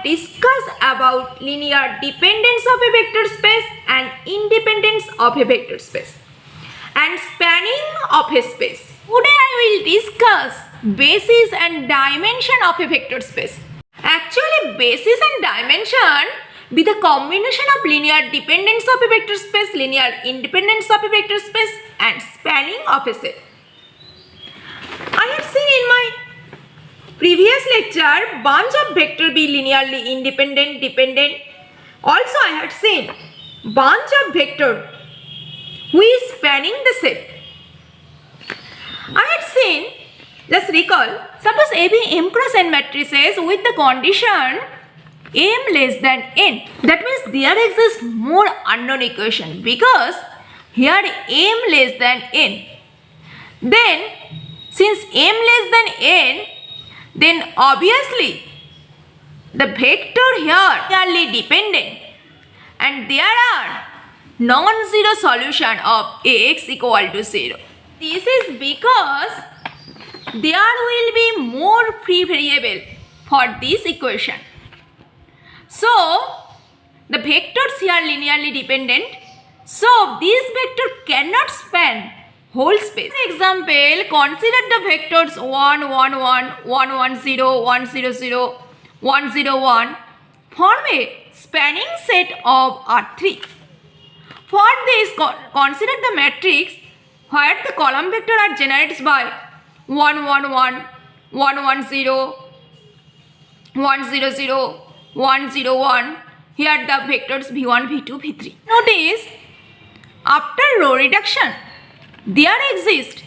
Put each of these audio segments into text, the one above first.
discuss about linear dependence of a vector space and independence of a vector space and spanning of a space. Today I will discuss basis and dimension of a vector space. Actually, basis and dimension be the combination of linear dependence of a vector space, linear independence of a vector space and spanning of a set. I have seen in my previous lecture bunch of vector be linearly independent, dependent. Also I had seen bunch of vector who is spanning the set. I had seen, let's recall, suppose A be M cross N matrices with the condition M less than N. That means there exists more unknown equation because here M less than N. Then since M less than N, then obviously the vector here are linearly dependent and there are non-zero solution of Ax equal to 0. This is because there will be more free variable for this equation. So the vectors here are linearly dependent. So this vector cannot span whole space. For example, consider the vectors 1, 1, 1, 1, 1, 0, 1, 0, 0, 1, 0, 1 form a spanning set of R3. For this, consider the matrix where the column vector are generated by 1, 1, 1, 1, 1, 0, 1, 0, 0, 1, 0, 1. Here the vectors v1, v2, v3. Notice, after row reduction, there exist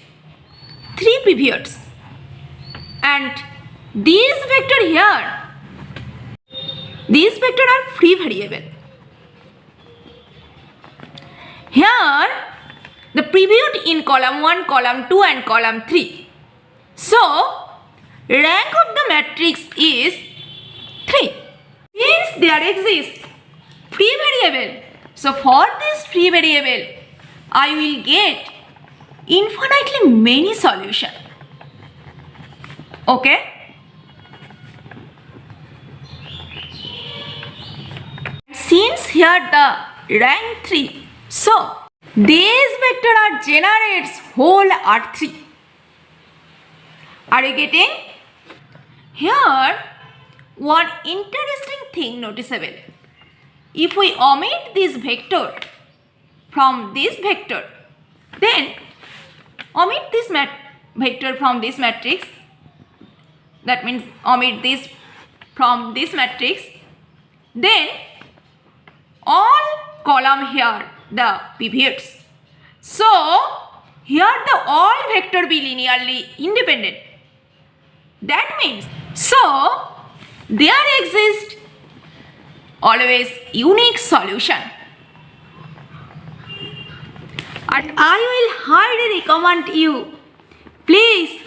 3 pivots and these vector here, these vector are free variable. Here the pivot in column 1, column 2 and column 3. So rank of the matrix is 3. Since there exists free variable, so for this free variable I will get infinitely many solution. Okay? Since here the rank 3, so these vector are generates whole R3. Are you getting? Here one interesting thing noticeable. If we omit this vector from this vector, then omit this vector from this matrix, that means omit this from this matrix, then all column here the pivots. So here the all vector be linearly independent. That means, so there exists always unique solution. And I will highly recommend you, please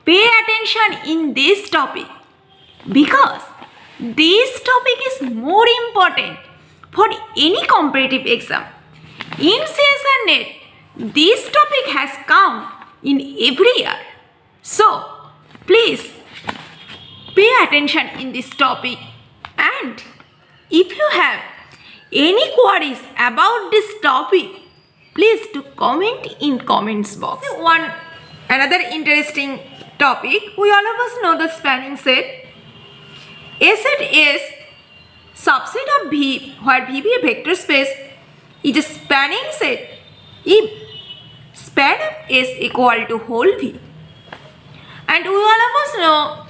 pay attention in this topic because this topic is more important for any competitive exam. In CSR Net, this topic has come in every year. So please pay attention in this topic, and if you have any queries about this topic, please to comment in comments box. Another interesting topic, we all of us know the spanning set. A set is subset of V where V be a vector space is a spanning set if span of S equal to whole V. And we all of us know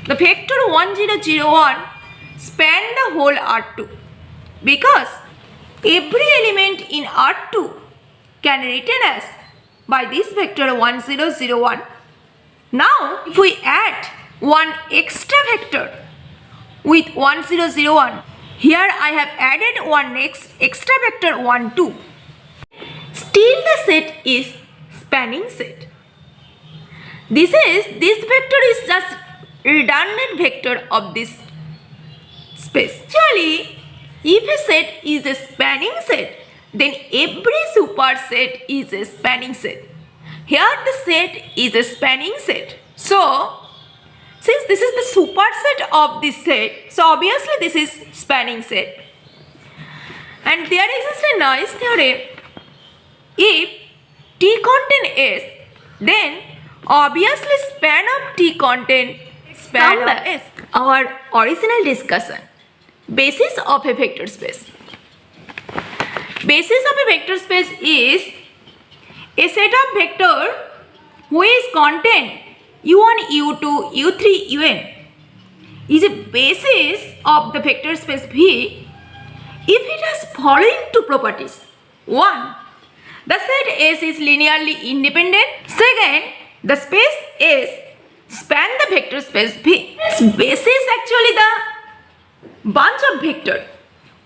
the vector 1, 0, 0, 1 span the whole R2 because every element in R2 can written as by this vector 1, 0, 0, 1. Now if we add one extra vector with 1, 0, 0, 1, here I have added one extra vector 1, 2. Still the set is spanning set. This vector is just redundant vector of this space. Actually, if a set is a spanning set, then every superset is a spanning set. Here the set is a spanning set. So Since this is the superset of this set, so obviously this is spanning set. And there exists a nice theorem. If T contain S, then obviously span of T contain span of S. Our original discussion. Basis of a vector space. Basis of a vector space is a set of vector whose content u1, u2, u3, un is a basis of the vector space V if it has following two properties. 1. The set S is linearly independent. Second, the space S span the vector space V. Basis is actually the bunch of vector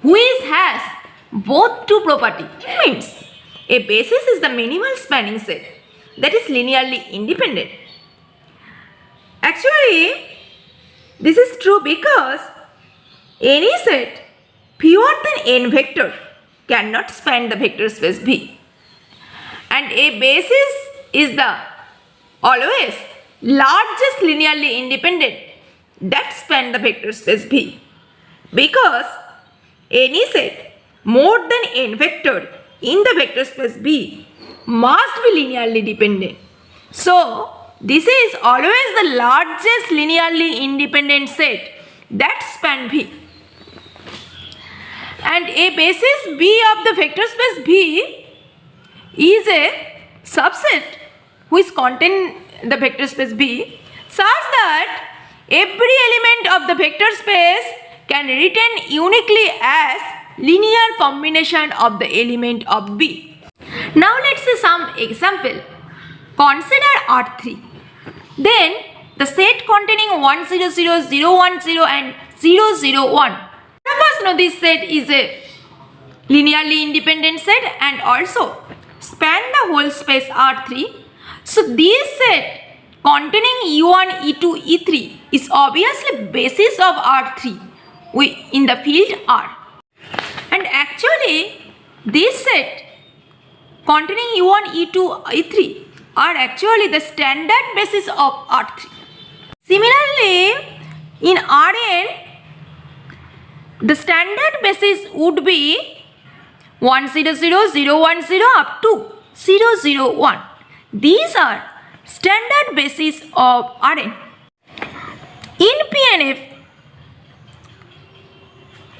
which has both two properties. Means a basis is the minimal spanning set that is linearly independent. Actually, this is true because any set fewer than n vector cannot span the vector space V. And a basis is the always largest linearly independent that span the vector space V. Because any set more than n vector in the vector space V must be linearly dependent. So, this is always the largest linearly independent set that span V. And a basis V of the vector space V is a subset which contain the vector space V such that every element of the vector space can be written uniquely as linear combination of the element of V. Now let's see some example. Consider R3. Then the set containing 1 0 0 0 1 0 and 0 0 1. Of course, know this set is a linearly independent set and also span the whole space R3. So this set containing E1, E2, E3 is obviously basis of R3 in the field R. And actually this set containing E1, E2, E3 are actually the standard basis of R3. Similarly, in Rn, the standard basis would be 1 0 0 0 1 0 up to 0 0 1. These are standard basis of Rn. In PNF,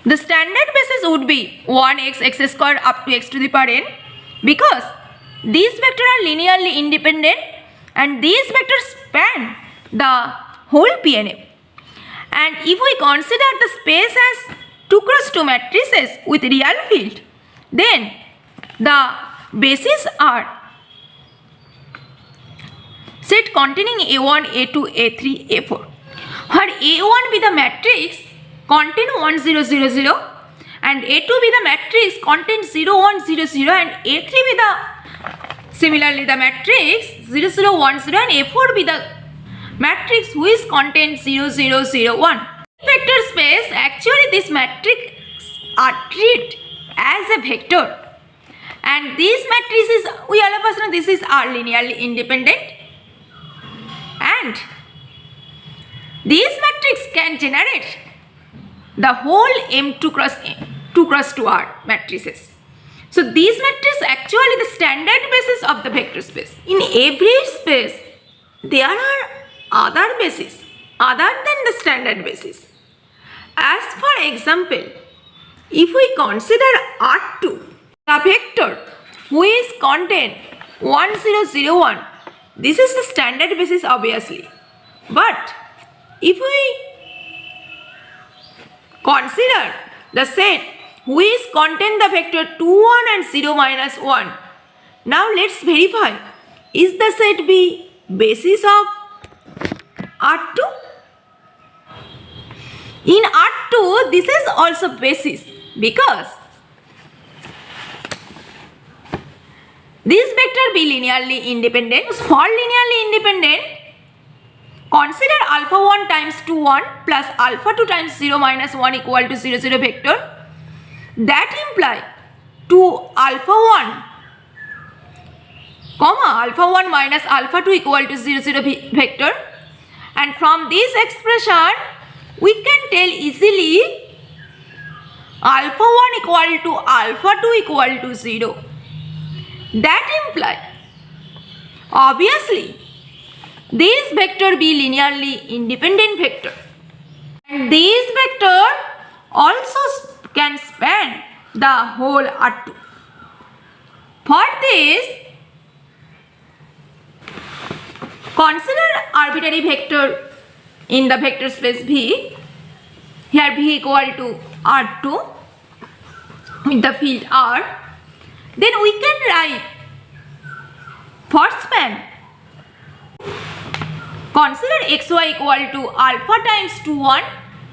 the standard basis would be 1x x square up to x to the power n because these vectors are linearly independent and these vectors span the whole PNF. And if we consider the space as 2 cross 2 matrices with real field, then the bases are set containing A1, A2, A3, A4. Where A1 be the matrix contain 1 0 0 0 and A2 be the matrix contain 0 1 0 0 and A3 be the similarly the matrix 0 0 1 0 and A4 be the matrix which contains 0 0 0 1. Vector space, actually this matrix are treated as a vector and these matrices we all of us know this is are linearly independent and these matrix can generate the whole M2 cross 2R matrices. So these matrices actually the standard basis of the vector space. In every space there are other bases other than the standard basis. As for example, if we consider R2, the vector which contain 1 0 0 1, this is the standard basis obviously. But if we consider the set which contain the vector 2 1 and 0 minus 1, now let's verify, is the set B basis of R2? In R2 this is also basis because this vector be linearly independent. For linearly independent, consider alpha 1 times 2 1 plus alpha 2 times 0 minus 1 equal to 0 0 vector. That imply 2 alpha 1 comma alpha 1 minus alpha 2 equal to 0 0 vector And from this expression, we can tell easily alpha 1 equal to alpha 2 equal to 0. That implies, obviously, this vector be linearly independent vector. And this vector also can span the whole R2. For this, consider arbitrary vector in the vector space V. Here V equal to R2 with the field R. Then we can write for span. Consider xy equal to alpha times 2 1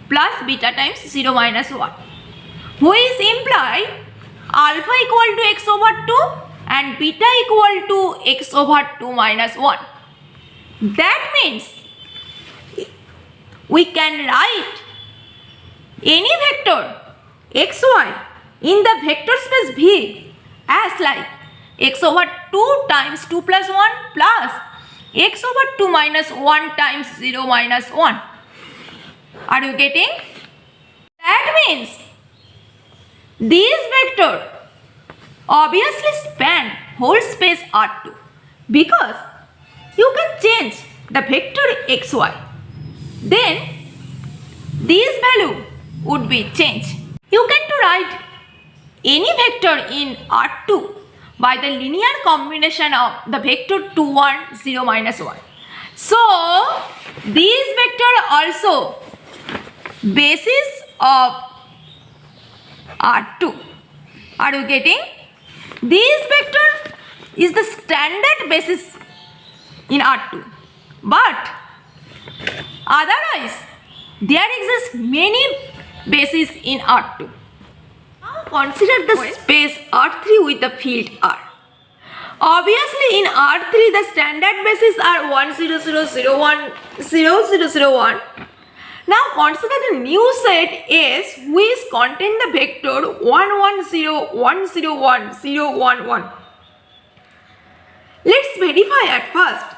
plus beta times 0 minus 1, which imply alpha equal to x over 2 and beta equal to x over 2 minus 1. That means we can write any vector xy in the vector space V as like x over 2 times 2 plus 1 plus x over 2 minus 1 times 0 minus 1. Are you getting? That means this vector obviously span whole space R2 because you can change the vector xy. Then this value would be changed. You can write any vector in R2 by the linear combination of the vector 2 1 0 minus 1. So this vector also basis of R2. Are you getting? This vector is the standard basis in R2, but otherwise there exists many bases in R2. Now consider the space R3 with the field R. Obviously in R3 the standard bases are 1 0 0 0 1 0 0 0 1. Now consider the new set S which contain the vector 1 1 0 1 0 1 0 1 1. Let's verify at first.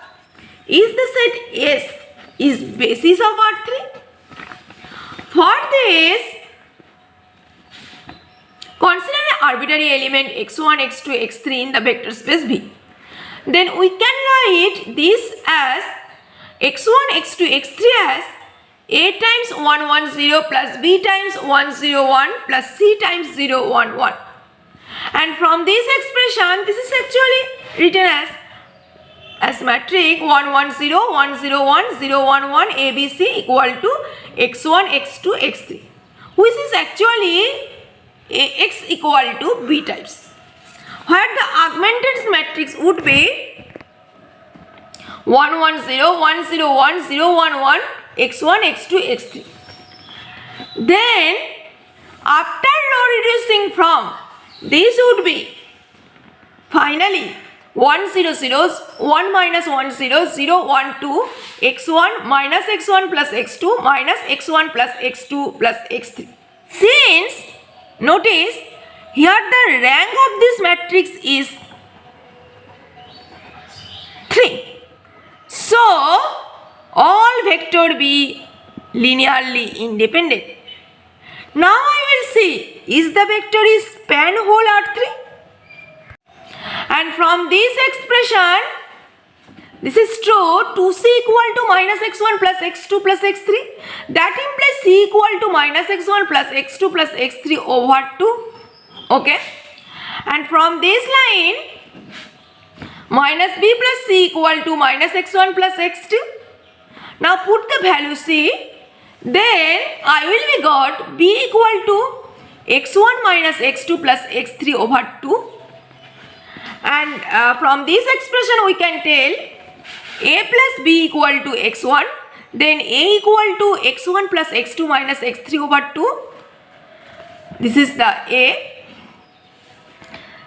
Is the set S is basis of R3? For this, consider an arbitrary element x1, x2, x3 in the vector space V. Then we can write this as x1, x2, x3 as A times 1 1 0 plus B times 1 0 1 plus C times 0 1 1. And from this expression, this is actually written as matrix 1 1 0 1 0 1 0 1 1 ABC equal to x1 x2 x3, which is actually Ax equal to B times, where the augmented matrix would be 1 1 0 1 0 1 0 1 1 x1 x2 x3. Then after row reducing from, this would be finally 1 0 0 1 minus 1 0 0 1 2 x1 minus x1 plus x2 minus x1 plus x2 plus x3. Since notice here the rank of this matrix is 3, so all vector be linearly independent. Now I will see, is the vector is span whole R3? And from this expression, this is true, 2c equal to minus x1 plus x2 plus x3. That implies c equal to minus x1 plus x2 plus x3 over 2. Okay. And from this line, minus b plus c equal to minus x1 plus x2. Now put the value c. Then I will be got b equal to x1 minus x2 plus x3 over 2. And from this expression we can tell a plus b equal to x1, then a equal to x1 plus x2 minus x3 over 2. This is the a.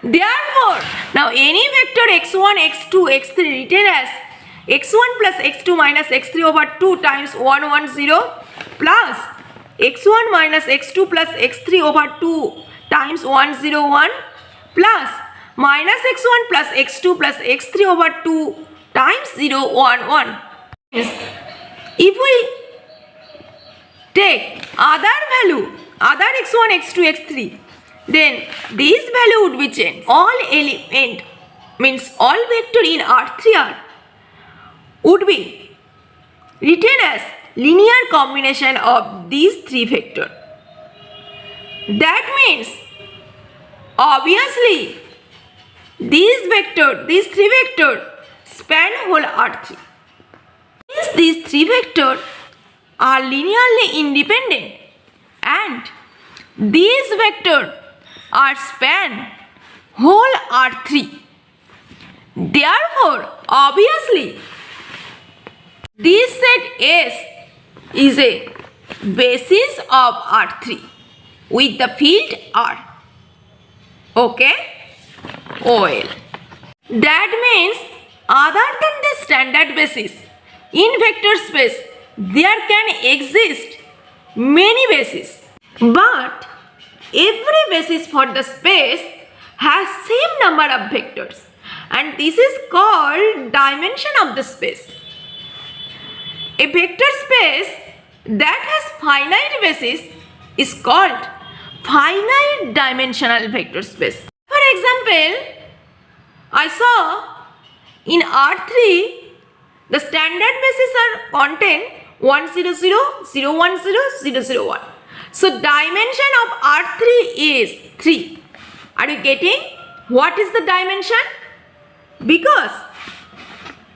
Therefore, now any vector x1, x2, x3 written as x1 plus x2 minus x3 over 2 times 1 1 0 plus x1 minus x2 plus x3 over 2 times 1 0 1 plus minus x1 plus x2 plus x3 over 2 times 0 1 1. If we take other value, other x1, x2, x3, then this value would be changed. All element means all vector in R3R would be written as linear combination of these three vectors. That means obviously these three vectors span whole R3. Since these three vectors are linearly independent and these vectors are span whole R3, therefore obviously this set S is a basis of R3 with the field R. Okay? OL. That means other than the standard basis in vector space there can exist many bases, but every basis for the space has same number of vectors and this is called dimension of the space. A vector space that has finite basis is called finite dimensional vector space. For example, I saw in R3 the standard bases are contain 1 0 0 0 1 0 0 0 1. So dimension of R3 is 3. Are you getting what is the dimension? Because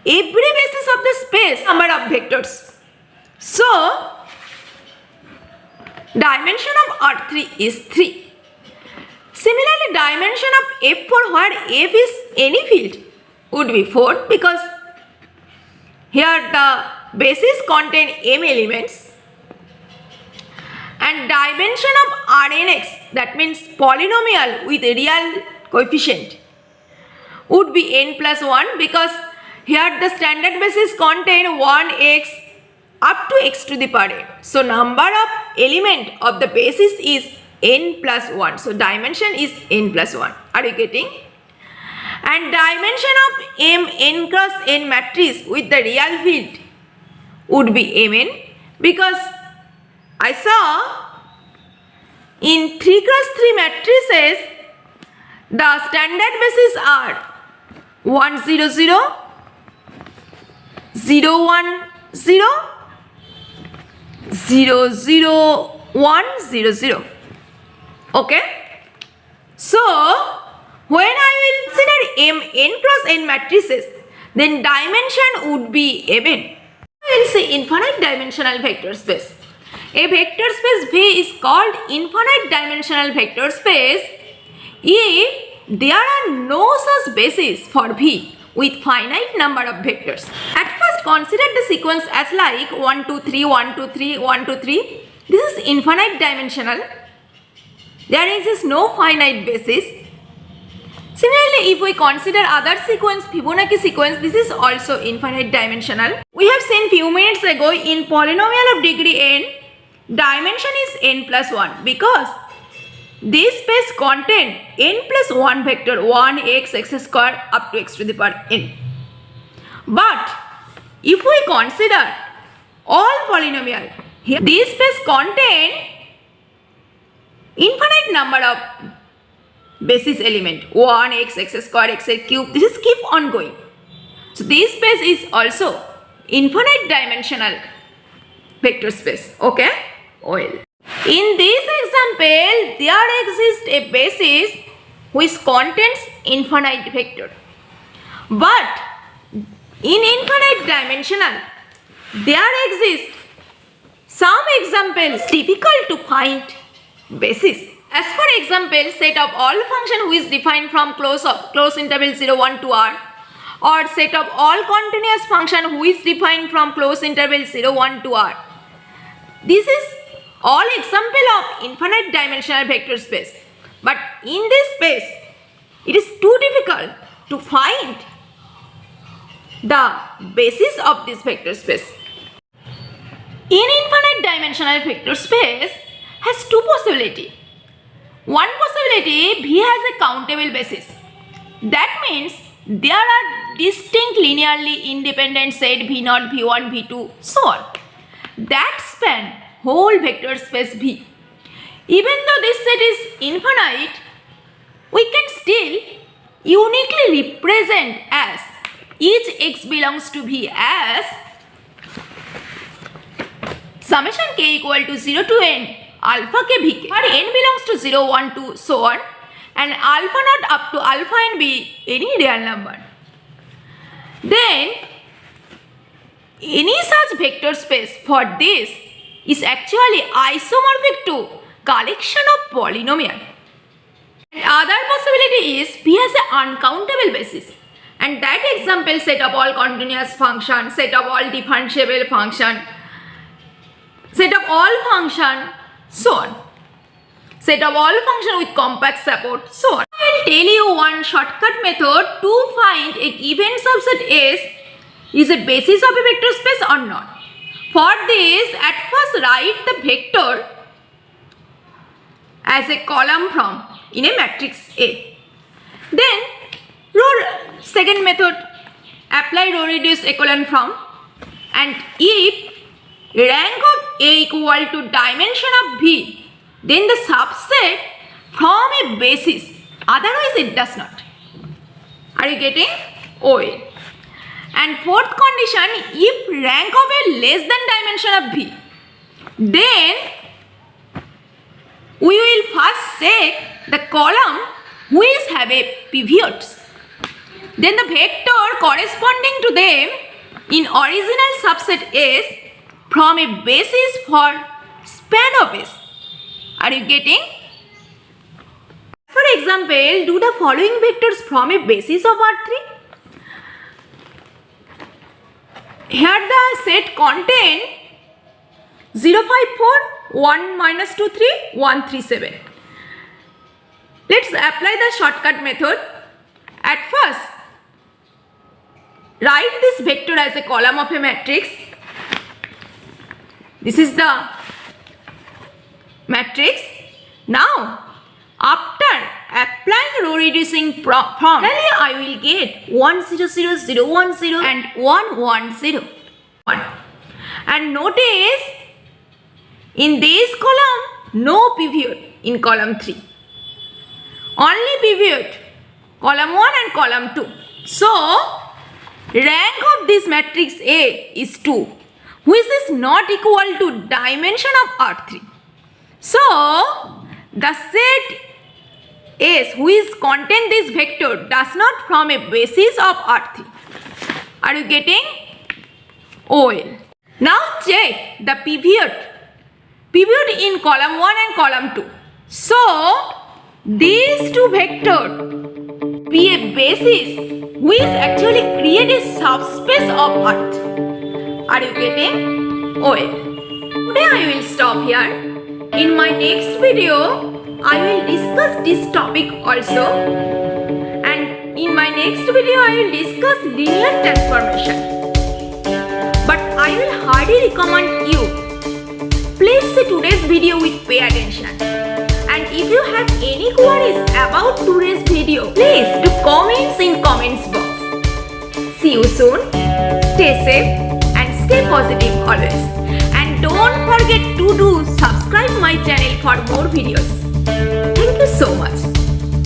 every basis of the space number of vectors. So dimension of R3 is 3. Similarly, dimension of F4 where F is any field would be 4 because here the basis contain m elements, and dimension of Rnx, that means polynomial with real coefficient, would be n plus 1 because here the standard basis contain 1x up to x to the power n. So number of element of the basis is n plus 1. So dimension is n plus 1. Are you getting? And dimension of m n cross n matrix with the real field would be mn because I saw in 3 cross 3 matrices the standard basis are 1 0 0 0 1 0 0 0 1 0 0. Okay, so when I will consider m n cross n matrices, then dimension would be mn. I will say infinite dimensional vector space. A vector space V is called infinite dimensional vector space if there are no such bases for V with finite number of vectors. At first consider the sequence as like 1 2 3 1 2 3 1 2 3. This is infinite dimensional. There exists no finite basis. Similarly, if we consider other sequence, Fibonacci sequence, this is also infinite dimensional. We have seen few minutes ago in polynomial of degree n, dimension is n plus 1 because this space contain n plus 1 vector 1 x square up to x to the power n. But if we consider all polynomial, here this space contain infinite number of basis element 1 x square x cube. This is keep on going. So this space is also infinite dimensional vector space. Okay, OL. In this example, there exists a basis which contains infinite vector, but in infinite dimensional there exists some examples difficult to find basis. As for example, set of all function who is defined from close interval 0 1 to r, or set of all continuous function who is defined from close interval 0 1 to r. This is all example of infinite dimensional vector space. But in this space, it is too difficult to find the basis of this vector space. In infinite dimensional vector space has two possibilities. One possibility, V has a countable basis. That means there are distinct linearly independent set V0, V1, V2, so on. that span whole vector space V. Even though this set is infinite, we can still uniquely represent as each x belongs to V as summation k equal to 0 to n alpha k vk, where n belongs to 0, 1, 2, so on, and alpha naught up to alpha n be any real number. Then any such vector space for this is actually isomorphic to collection of polynomial. And other possibility is V has an uncountable basis, and that example set of all continuous function, set of all differentiable function, set of all function, so on. Set of all function with compact support, so on. I will tell you one shortcut method to find a given subset S is a basis of a vector space or not. For this, at first write the vector as a column from in a matrix A. Then second method, apply row reduce echelon from, and if rank of A equal to dimension of V, then the subset from a basis, otherwise it does not. Are you getting? OA. And fourth condition, if rank of A less than dimension of V, then we will first check the column which have a pivots. Then the vector corresponding to them in original subset S from a basis for span of S. Are you getting? For example, do the following vectors from a basis of R3. Here the set contain 0, 5, 4, 1, minus 2, 3, 1, 3, 7. Let's apply the shortcut method. At first, write this vector as a column of a matrix. This is the matrix. Now, after applying row reducing from, I will get 1, 0, 0, 0, 1, 0 and 1, 1, 0, 1. And notice, in this column, no pivot in column 3. Only pivot column 1 and column 2. So, rank of this matrix A is 2, which is not equal to dimension of R3. So, the set S which contain this vector does not form a basis of R3. Are you getting? OL. Now check the pivot in column 1 and column 2. So, these two vectors be a basis which actually create a subspace of Earth. Are you getting? OL. Today I will stop here. In my next video, I will discuss this topic also, and in my next video I will discuss linear transformation. But I will highly recommend you, please see today's video with pay attention. And if you have any queries about today's video, please do comments in comments box. See you soon, stay safe and stay positive always. And don't forget to subscribe my channel for more videos. Thank you so much.